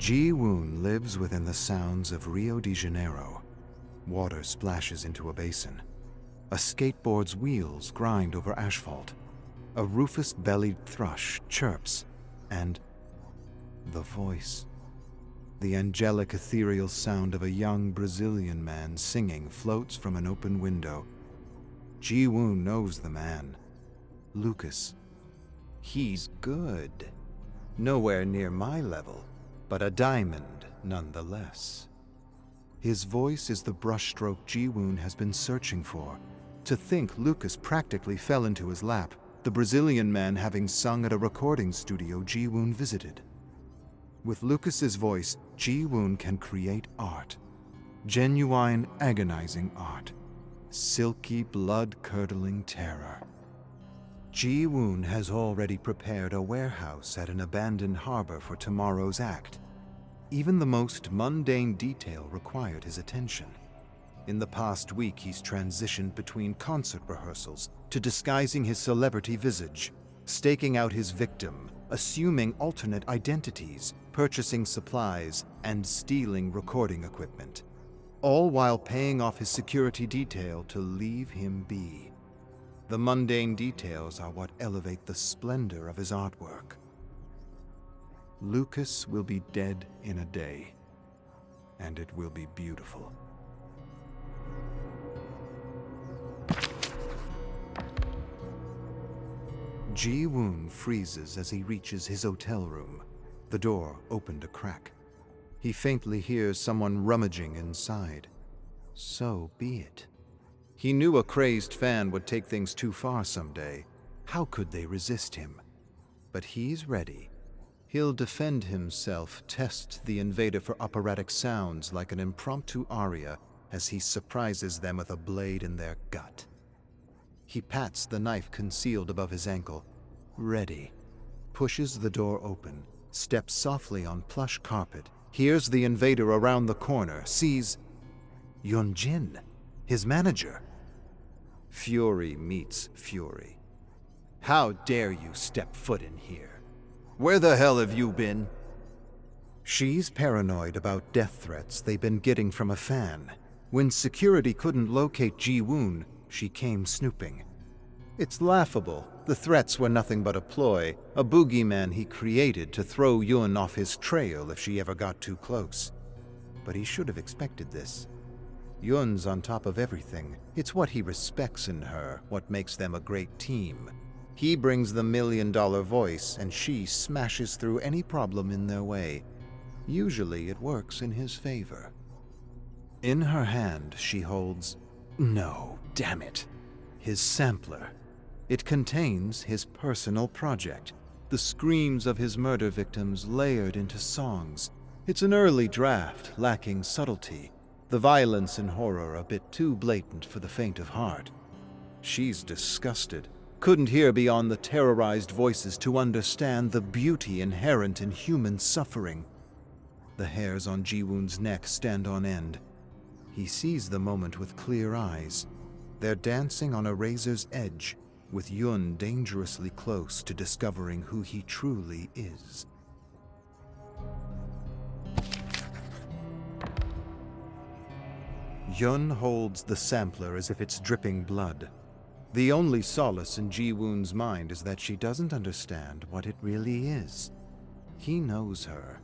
Ji-woon lives within the sounds of Rio de Janeiro. Water splashes into a basin. A skateboard's wheels grind over asphalt. A rufous-bellied thrush chirps, and the voice. The angelic ethereal sound of a young Brazilian man singing floats from an open window. Ji-woon knows the man. Lucas. He's good. Nowhere near my level, but a diamond nonetheless. His voice is the brushstroke Ji-woon has been searching for. To think Lucas practically fell into his lap, the Brazilian man having sung at a recording studio Ji-woon visited. With Lucas's voice, Ji-woon can create art. Genuine, agonizing art. Silky, blood-curdling terror. Ji-woon has already prepared a warehouse at an abandoned harbor for tomorrow's act. Even the most mundane detail required his attention. In the past week, he's transitioned between concert rehearsals to disguising his celebrity visage, staking out his victim, assuming alternate identities, purchasing supplies, and stealing recording equipment, all while paying off his security detail to leave him be. The mundane details are what elevate the splendor of his artwork. Lucas will be dead in a day, and it will be beautiful. Ji-woon freezes as he reaches his hotel room. The door opened a crack. He faintly hears someone rummaging inside. So be it. He knew a crazed fan would take things too far someday. How could they resist him? But he's ready. He'll defend himself, test the invader for operatic sounds like an impromptu aria as he surprises them with a blade in their gut. He pats the knife concealed above his ankle. Ready. Pushes the door open, steps softly on plush carpet, hears the invader around the corner, sees Yeonjin, his manager. Fury meets fury. How dare you step foot in here? Where the hell have you been? She's paranoid about death threats they've been getting from a fan. When security couldn't locate Ji-woon, she came snooping. It's laughable. The threats were nothing but a ploy, a boogeyman he created to throw Yun off his trail if she ever got too close. But he should have expected this. Yun's on top of everything. It's what he respects in her, what makes them a great team. He brings the million-dollar voice, and she smashes through any problem in their way. Usually it works in his favor. In her hand, she holds... No, damn it. His sampler. It contains his personal project, the screams of his murder victims layered into songs. It's an early draft, lacking subtlety, the violence and horror a bit too blatant for the faint of heart. She's disgusted, couldn't hear beyond the terrorized voices to understand the beauty inherent in human suffering. The hairs on Ji-woon's neck stand on end. He sees the moment with clear eyes. They're dancing on a razor's edge, with Yun dangerously close to discovering who he truly is. Yun holds the sampler as if it's dripping blood. The only solace in Ji-woon's mind is that she doesn't understand what it really is. He knows her.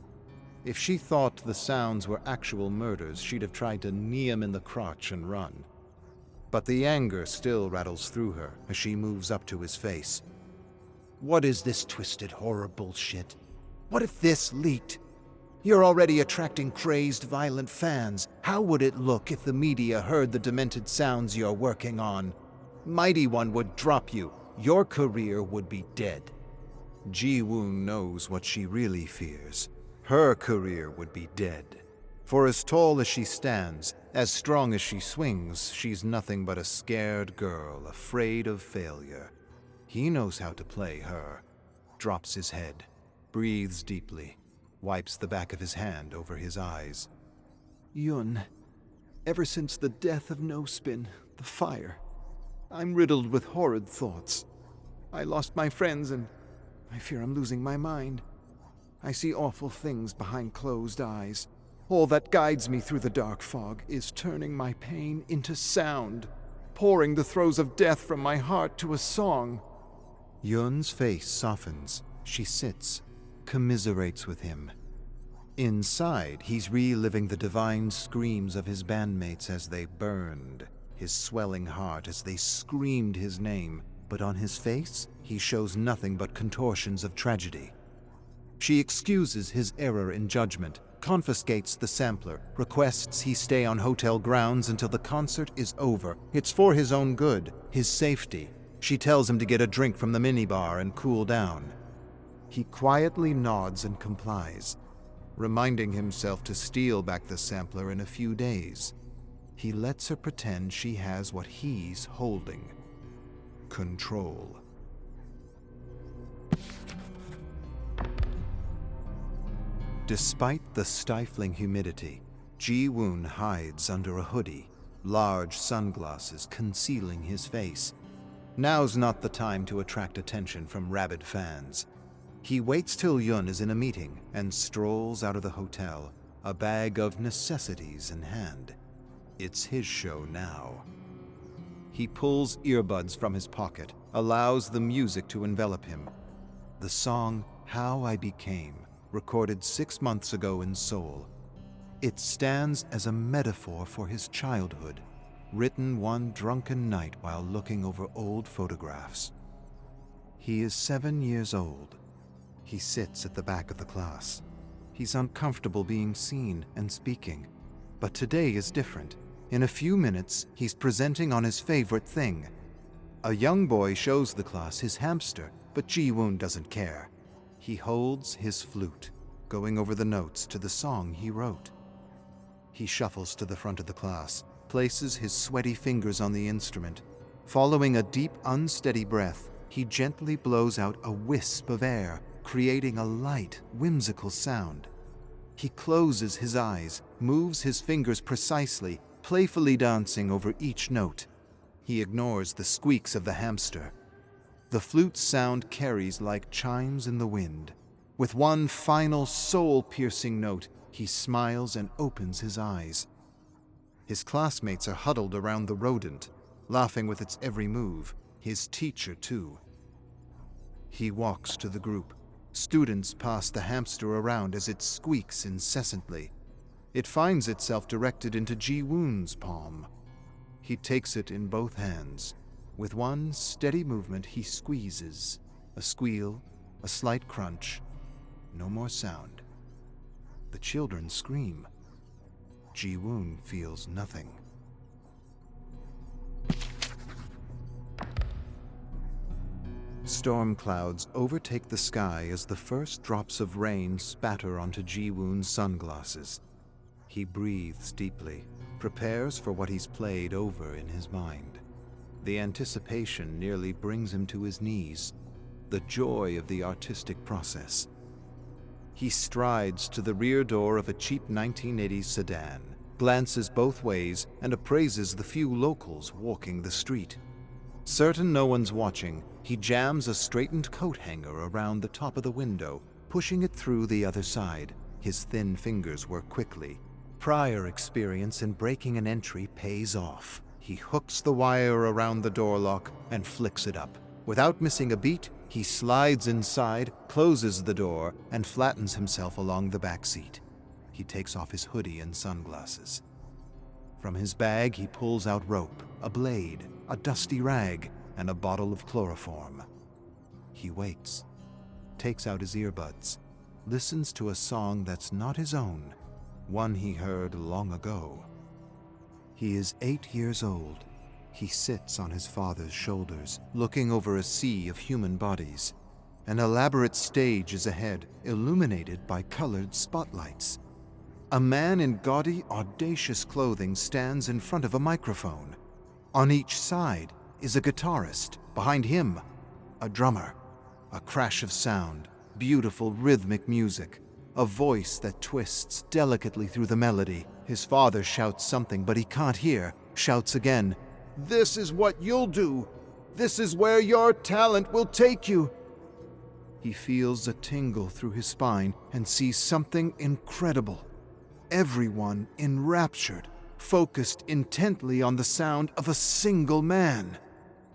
If she thought the sounds were actual murders, she'd have tried to knee him in the crotch and run. But the anger still rattles through her as she moves up to his face. What is this twisted horror bullshit? What if this leaked? You're already attracting crazed, violent fans. How would it look if the media heard the demented sounds you're working on? Mighty One would drop you. Your career would be dead. Ji-woon knows what she really fears. Her career would be dead. For as tall as she stands, as strong as she swings, she's nothing but a scared girl, afraid of failure. He knows how to play her. Drops his head, breathes deeply, wipes the back of his hand over his eyes. Yun, ever since the death of No Spin, the fire, I'm riddled with horrid thoughts. I lost my friends and I fear I'm losing my mind. I see awful things behind closed eyes. All that guides me through the dark fog is turning my pain into sound, pouring the throes of death from my heart to a song. Yun's face softens. She sits, commiserates with him. Inside, he's reliving the divine screams of his bandmates as they burned, his swelling heart as they screamed his name, but on his face, he shows nothing but contortions of tragedy. She excuses his error in judgment, confiscates the sampler, requests he stay on hotel grounds until the concert is over. It's for his own good, his safety. She tells him to get a drink from the minibar and cool down. He quietly nods and complies, reminding himself to steal back the sampler in a few days. He lets her pretend she has what he's holding: control. Despite the stifling humidity, Ji-woon hides under a hoodie, large sunglasses concealing his face. Now's not the time to attract attention from rabid fans. He waits till Yun is in a meeting and strolls out of the hotel, a bag of necessities in hand. It's his show now. He pulls earbuds from his pocket, allows the music to envelop him. The song How I Became, recorded 6 months ago in Seoul. It stands as a metaphor for his childhood, written one drunken night while looking over old photographs. He is 7 years old. He sits at the back of the class. He's uncomfortable being seen and speaking. But today is different. In a few minutes, he's presenting on his favorite thing. A young boy shows the class his hamster, but Ji-woon doesn't care. He holds his flute, going over the notes to the song he wrote. He shuffles to the front of the class, places his sweaty fingers on the instrument. Following a deep, unsteady breath, he gently blows out a wisp of air, creating a light, whimsical sound. He closes his eyes, moves his fingers precisely, playfully dancing over each note. He ignores the squeaks of the hamster. The flute's sound carries like chimes in the wind. With one final soul-piercing note, he smiles and opens his eyes. His classmates are huddled around the rodent, laughing with its every move, his teacher too. He walks to the group. Students pass the hamster around as it squeaks incessantly. It finds itself directed into Ji-woon's palm. He takes it in both hands. With one steady movement, he squeezes. A squeal, a slight crunch. No more sound. The children scream. Ji-woon feels nothing. Storm clouds overtake the sky as the first drops of rain spatter onto Ji-woon's sunglasses. He breathes deeply, prepares for what he's played over in his mind. The anticipation nearly brings him to his knees, the joy of the artistic process. He strides to the rear door of a cheap 1980s sedan, glances both ways, and appraises the few locals walking the street. Certain no one's watching, he jams a straightened coat hanger around the top of the window, pushing it through the other side. His thin fingers work quickly. Prior experience in breaking an entry pays off. He hooks the wire around the door lock and flicks it up. Without missing a beat, he slides inside, closes the door, and flattens himself along the back seat. He takes off his hoodie and sunglasses. From his bag, he pulls out rope, a blade, a dusty rag, and a bottle of chloroform. He waits, takes out his earbuds, listens to a song that's not his own, one he heard long ago. He is 8 years old. He sits on his father's shoulders, looking over a sea of human bodies. An elaborate stage is ahead, illuminated by colored spotlights. A man in gaudy, audacious clothing stands in front of a microphone. On each side is a guitarist. Behind him, a drummer. A crash of sound, beautiful rhythmic music, a voice that twists delicately through the melody. His father shouts something, but he can't hear. Shouts again, "This is what you'll do. This is where your talent will take you." He feels a tingle through his spine and sees something incredible. Everyone enraptured, focused intently on the sound of a single man.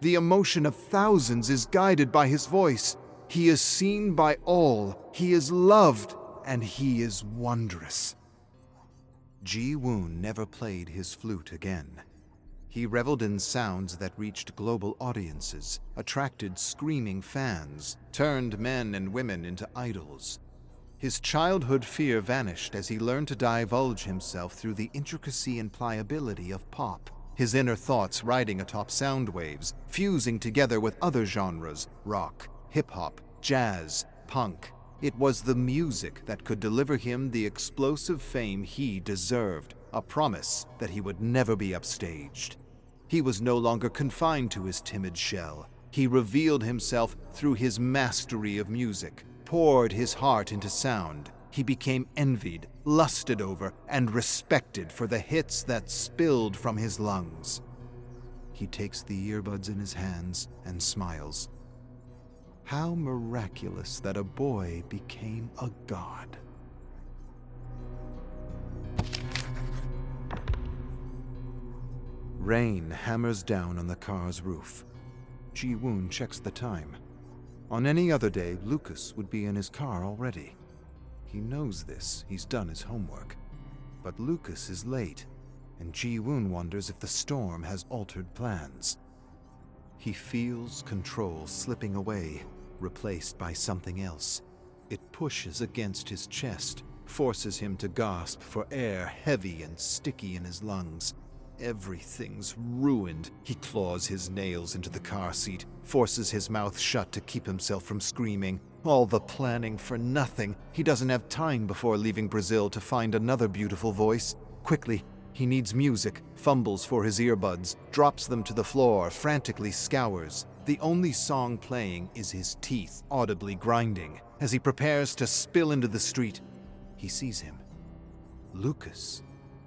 The emotion of thousands is guided by his voice. He is seen by all, he is loved, and he is wondrous. Ji-woon never played his flute again. He reveled in sounds that reached global audiences, attracted screaming fans, turned men and women into idols. His childhood fear vanished as he learned to divulge himself through the intricacy and pliability of pop, his inner thoughts riding atop sound waves, fusing together with other genres, rock, hip-hop, jazz, punk. It was the music that could deliver him the explosive fame he deserved, a promise that he would never be upstaged. He was no longer confined to his timid shell. He revealed himself through his mastery of music, poured his heart into sound. He became envied, lusted over, and respected for the hits that spilled from his lungs. He takes the earbuds in his hands and smiles. How miraculous that a boy became a god. Rain hammers down on the car's roof. Ji-woon checks the time. On any other day, Lucas would be in his car already. He knows this, he's done his homework. But Lucas is late, and Ji-woon wonders if the storm has altered plans. He feels control slipping away, replaced by something else. It pushes against his chest, forces him to gasp for air heavy and sticky in his lungs. Everything's ruined. He claws his nails into the car seat, forces his mouth shut to keep himself from screaming. All the planning for nothing. He doesn't have time before leaving Brazil to find another beautiful voice. Quickly, he needs music, fumbles for his earbuds, drops them to the floor, frantically scours. The only song playing is his teeth audibly grinding. As he prepares to spill into the street, he sees him. Lucas,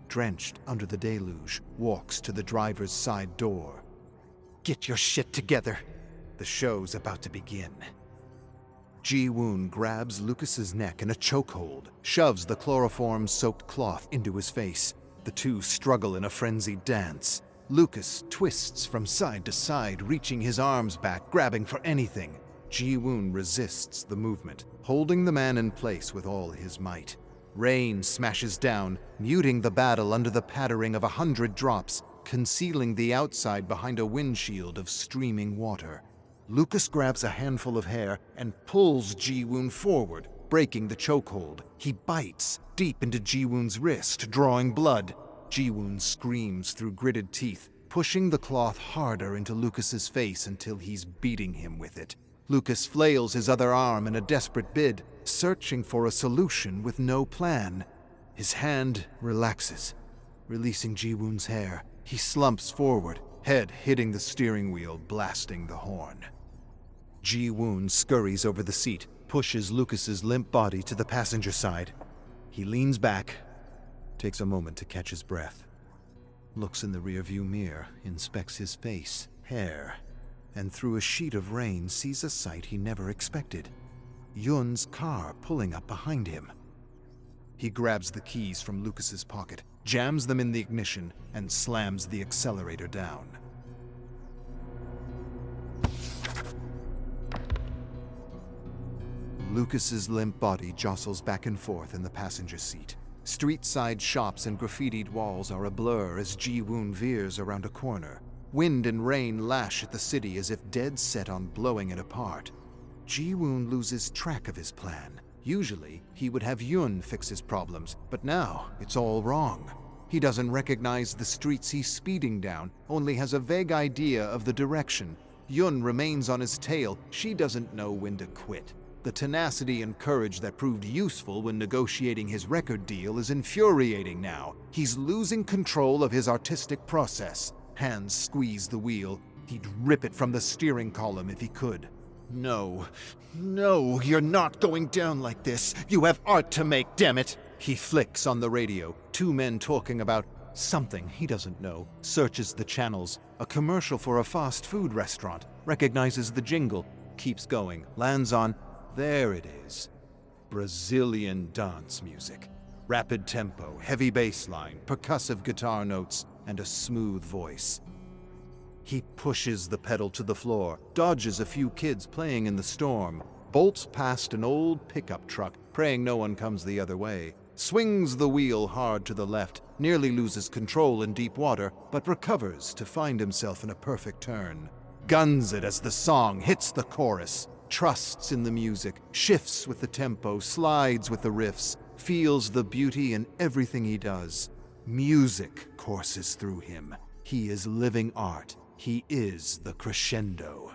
drenched under the deluge, walks to the driver's side door. Get your shit together. The show's about to begin. Ji-woon grabs Lucas's neck in a chokehold, shoves the chloroform-soaked cloth into his face. The two struggle in a frenzied dance. Lucas twists from side to side, reaching his arms back, grabbing for anything. Ji-woon resists the movement, holding the man in place with all his might. Rain smashes down, muting the battle under the pattering of 100 drops, concealing the outside behind a windshield of streaming water. Lucas grabs a handful of hair and pulls Ji-woon forward, breaking the chokehold. He bites deep into Ji-woon's wrist, drawing blood. Ji-woon screams through gritted teeth, pushing the cloth harder into Lucas's face until he's beating him with it. Lucas flails his other arm in a desperate bid, searching for a solution with no plan. His hand relaxes, releasing Ji-woon's hair. He slumps forward, head hitting the steering wheel, blasting the horn. Ji-woon scurries over the seat, pushes Lucas's limp body to the passenger side. He leans back, takes a moment to catch his breath, looks in the rearview mirror, inspects his face, hair, and through a sheet of rain sees a sight he never expected. Yun's car pulling up behind him. He grabs the keys from Lucas's pocket, jams them in the ignition, and slams the accelerator down. Lucas's limp body jostles back and forth in the passenger seat. Street-side shops and graffitied walls are a blur as Ji-woon veers around a corner. Wind and rain lash at the city as if dead set on blowing it apart. Ji-woon loses track of his plan. Usually, he would have Yun fix his problems, but now it's all wrong. He doesn't recognize the streets he's speeding down, only has a vague idea of the direction. Yun remains on his tail. She doesn't know when to quit. The tenacity and courage that proved useful when negotiating his record deal is infuriating now. He's losing control of his artistic process. Hands squeeze the wheel. He'd rip it from the steering column if he could. No, you're not going down like this. You have art to make, damn it. He flicks on the radio. Two men talking about something he doesn't know. Searches the channels. A commercial for a fast food restaurant. Recognizes the jingle. Keeps going. Lands on There it is. Brazilian dance music. Rapid tempo, heavy bass line, percussive guitar notes, and a smooth voice. He pushes the pedal to the floor, dodges a few kids playing in the storm, bolts past an old pickup truck, praying no one comes the other way, swings the wheel hard to the left, nearly loses control in deep water, but recovers to find himself in a perfect turn. Guns it as the song hits the chorus, trusts in the music, shifts with the tempo, slides with the riffs, feels the beauty in everything he does. Music courses through him. He is living art. He is the crescendo.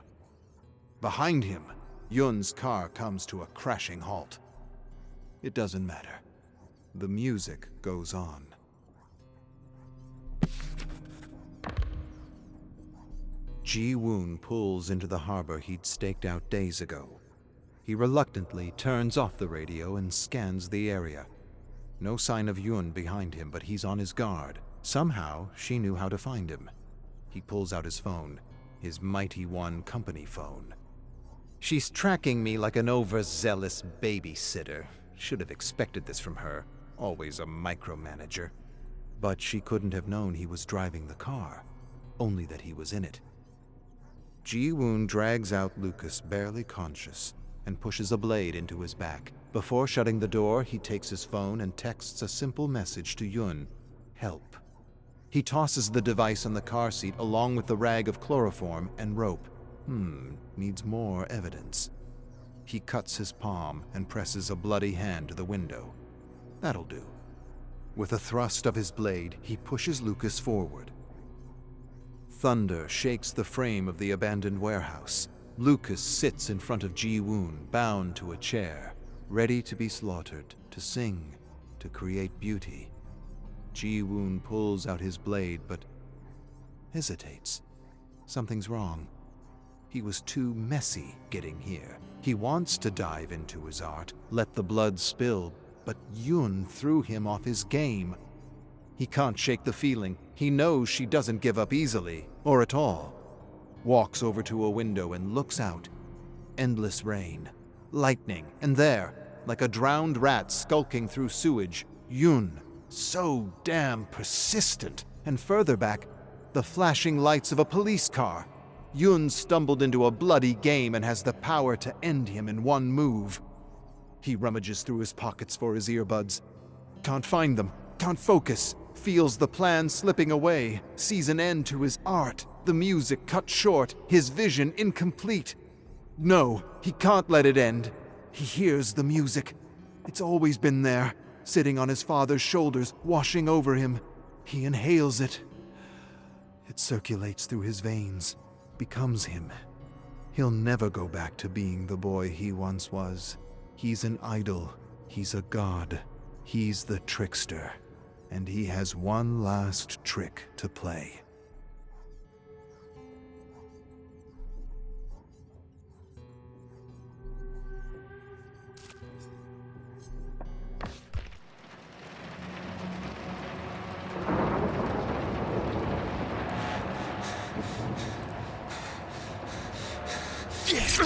Behind him, Yun's car comes to a crashing halt. It doesn't matter. The music goes on. Ji-woon pulls into the harbor he'd staked out days ago. He reluctantly turns off the radio and scans the area. No sign of Yun behind him, but he's on his guard. Somehow, she knew how to find him. He pulls out his phone, his Mighty One company phone. She's tracking me like an overzealous babysitter. Should have expected this from her. Always a micromanager. But she couldn't have known he was driving the car, only that he was in it. Ji-woon drags out Lucas, barely conscious, and pushes a blade into his back. Before shutting the door, he takes his phone and texts a simple message to Yun. Help. He tosses the device on the car seat along with the rag of chloroform and rope. Needs more evidence. He cuts his palm and presses a bloody hand to the window. That'll do. With a thrust of his blade, he pushes Lucas forward. Thunder shakes the frame of the abandoned warehouse. Lucas sits in front of Ji-woon, bound to a chair, ready to be slaughtered, to sing, to create beauty. Ji-woon pulls out his blade, but hesitates. Something's wrong. He was too messy getting here. He wants to dive into his art, let the blood spill, but Yun threw him off his game. He can't shake the feeling. He knows she doesn't give up easily, or at all. Walks over to a window and looks out. Endless rain, lightning, and there, like a drowned rat skulking through sewage, Yun, so damn persistent. And further back, the flashing lights of a police car. Yun stumbled into a bloody game and has the power to end him in one move. He rummages through his pockets for his earbuds. Can't find them, can't focus. Feels the plan slipping away, sees an end to his art, the music cut short, his vision incomplete. No, he can't let it end. He hears the music. It's always been there, sitting on his father's shoulders, washing over him. He inhales it. It circulates through his veins, becomes him. He'll never go back to being the boy he once was. He's an idol. He's a god. He's the trickster. And he has one last trick to play. Yes!